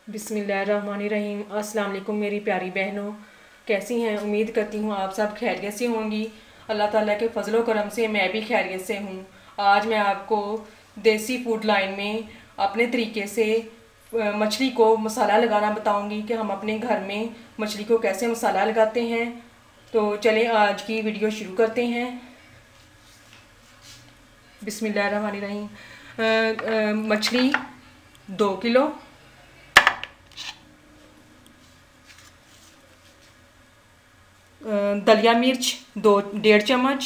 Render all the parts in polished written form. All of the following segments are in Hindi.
बिस्मिल्लाहिर्रहमानिर्रहीम। अस्सलाम वालेकुम मेरी प्यारी बहनों, कैसी हैं? उम्मीद करती हूँ आप सब खैरियत से होंगी। अल्लाह ताला के फजलो करम से मैं भी खैरियत से हूँ। आज मैं आपको देसी फूड लाइन में अपने तरीके से मछली को मसाला लगाना बताऊँगी कि हम अपने घर में मछली को कैसे मसाला लगाते हैं। तो चलें आज की वीडियो शुरू करते हैं। बिस्मिल्लाहिर्रहमानिर्रहीम। मछली 2 किलो, दलिया मिर्च 1.5 चम्मच,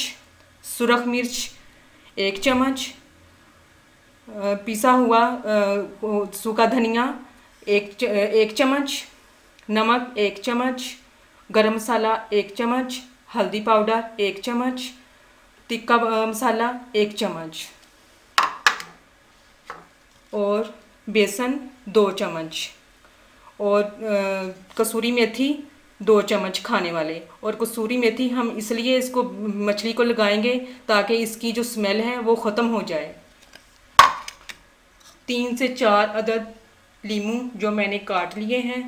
सुरख मिर्च 1 चम्मच, पिसा हुआ सूखा धनिया 1 चम्मच, नमक 1 चम्मच, गरम मसाला 1 चम्मच, हल्दी पाउडर 1 चम्मच, तिक्का मसाला 1 चम्मच और बेसन 2 चम्मच और कसूरी मेथी 2 चम्मच खाने वाले। और कसूरी मेथी हम इसलिए इसको मछली को लगाएंगे ताकि इसकी जो स्मेल है वो ख़त्म हो जाए। 3 से 4 अदद लीमू जो मैंने काट लिए हैं।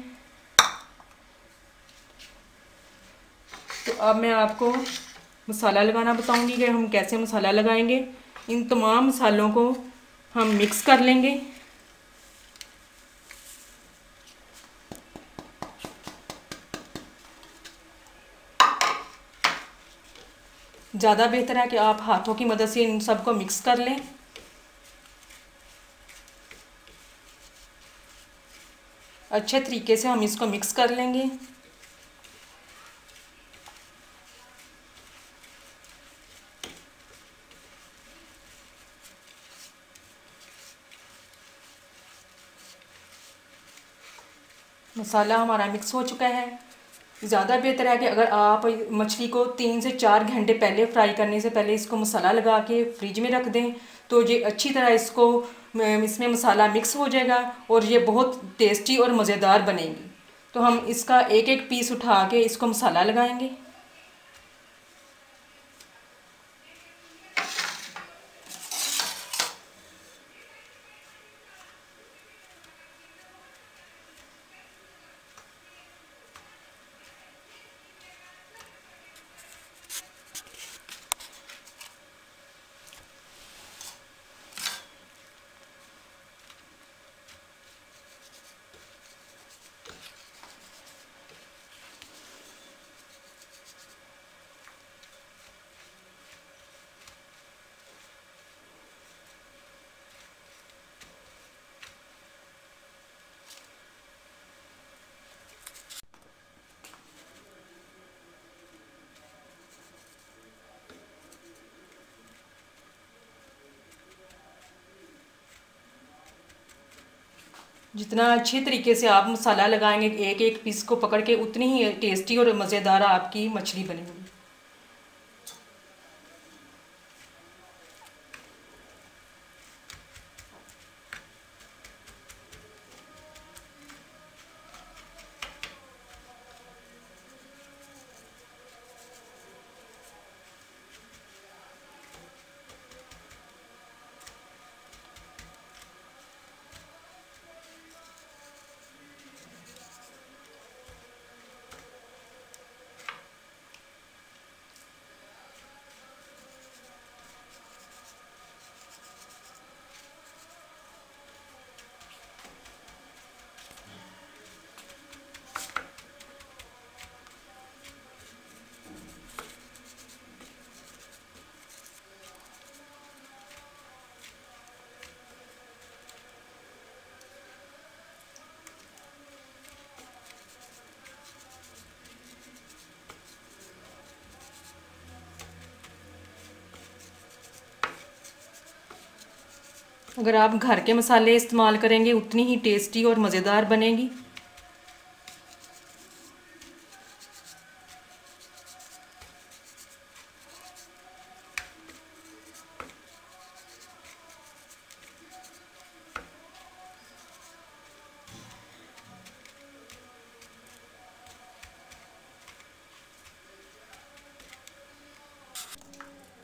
तो अब मैं आपको मसाला लगाना बताऊंगी कि हम कैसे मसाला लगाएंगे। इन तमाम मसालों को हम मिक्स कर लेंगे। ज़्यादा बेहतर है कि आप हाथों की मदद से इन सबको मिक्स कर लें। अच्छे तरीके से हम इसको मिक्स कर लेंगे। मसाला हमारा मिक्स हो चुका है। ज़्यादा बेहतर है कि अगर आप मछली को 3 से 4 घंटे पहले फ्राई करने से पहले इसको मसाला लगा के फ्रिज में रख दें तो ये अच्छी तरह इसमें मसाला मिक्स हो जाएगा और ये बहुत टेस्टी और मज़ेदार बनेगी। तो हम इसका एक एक पीस उठा के इसको मसाला लगाएंगे। जितना अच्छे तरीके से आप मसाला लगाएंगे एक एक पीस को पकड़ के उतनी ही टेस्टी और मज़ेदार आपकी मछली बनेगी। अगर आप घर के मसाले इस्तेमाल करेंगे उतनी ही टेस्टी और मज़ेदार बनेगी।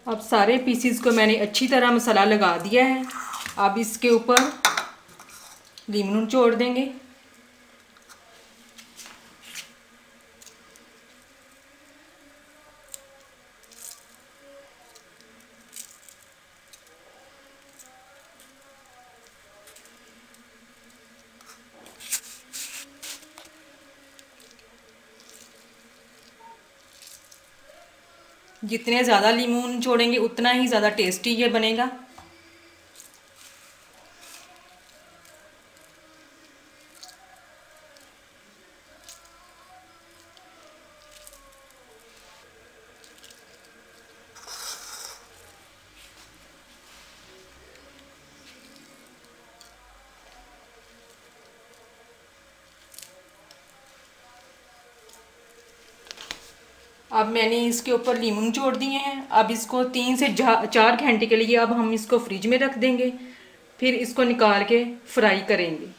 अब सारे पीसीज को मैंने अच्छी तरह मसाला लगा दिया है। अब इसके ऊपर लीमन निचोड़ देंगे। जितने ज़्यादा लीमू निचोड़ेंगे उतना ही ज़्यादा टेस्टी ये बनेगा। अब मैंने इसके ऊपर लीमू निचोड़ दिए हैं। अब इसको 3 से 4 घंटे के लिए अब हम इसको फ्रिज में रख देंगे, फिर इसको निकाल के फ्राई करेंगे।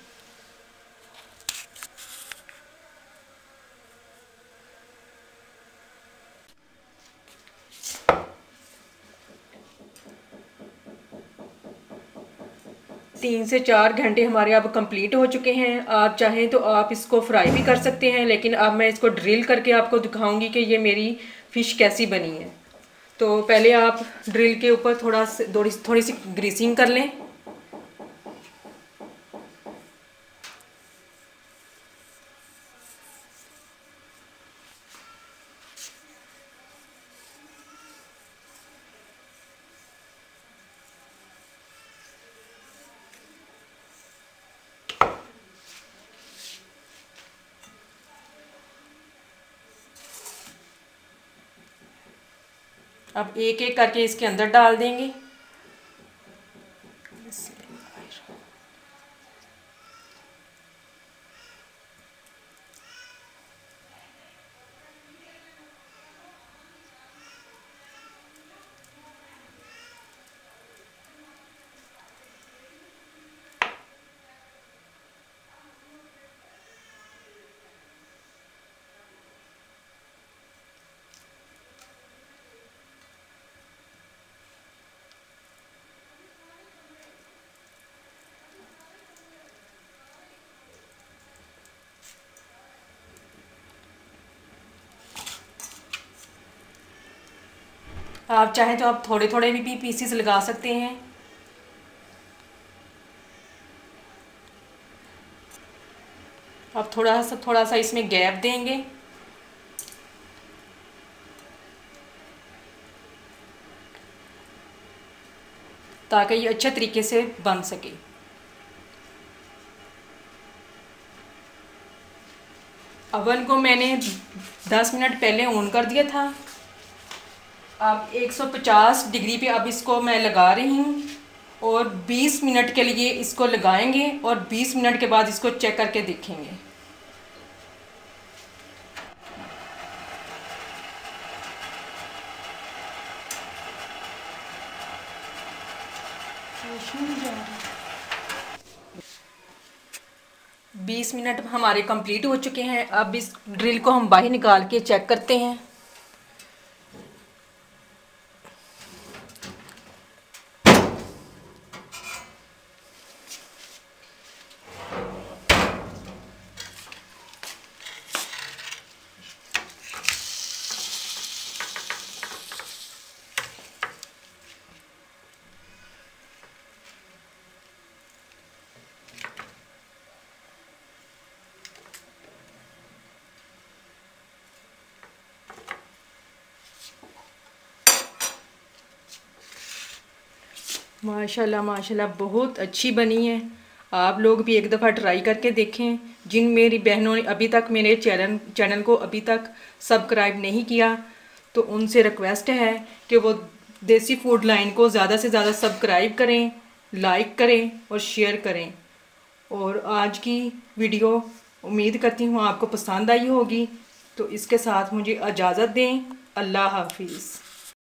तीन से 4 घंटे हमारे अब कंप्लीट हो चुके हैं। आप चाहें तो आप इसको फ्राई भी कर सकते हैं, लेकिन अब मैं इसको ड्रिल करके आपको दिखाऊंगी कि ये मेरी फ़िश कैसी बनी है। तो पहले आप ड्रिल के ऊपर थोड़ी सी ग्रीसिंग कर लें। अब एक एक करके इसके अंदर डाल देंगे। आप चाहें तो आप थोड़े थोड़े भी पीसीस लगा सकते हैं। अब थोड़ा सा इसमें गैप देंगे। ताकि ये अच्छे तरीके से बन सके। अवन को मैंने 10 मिनट पहले ऑन कर दिया था। अब 150 डिग्री पे अब इसको मैं लगा रही हूँ और 20 मिनट के लिए इसको लगाएंगे और 20 मिनट के बाद इसको चेक करके देखेंगे। बीस मिनट हमारे कंप्लीट हो चुके हैं। अब इस ड्रिल को हम बाहर निकाल के चेक करते हैं। माशाल्लाह माशाल्लाह बहुत अच्छी बनी है। आप लोग भी एक दफ़ा ट्राई करके देखें। जिन मेरी बहनों ने अभी तक मेरे चैनल को अभी तक सब्सक्राइब नहीं किया तो उनसे रिक्वेस्ट है कि वो देसी फूड लाइन को ज़्यादा से ज़्यादा सब्सक्राइब करें, लाइक करें और शेयर करें। और आज की वीडियो उम्मीद करती हूँ आपको पसंद आई होगी। तो इसके साथ मुझे इजाज़त दें। अल्लाह हाफिज़।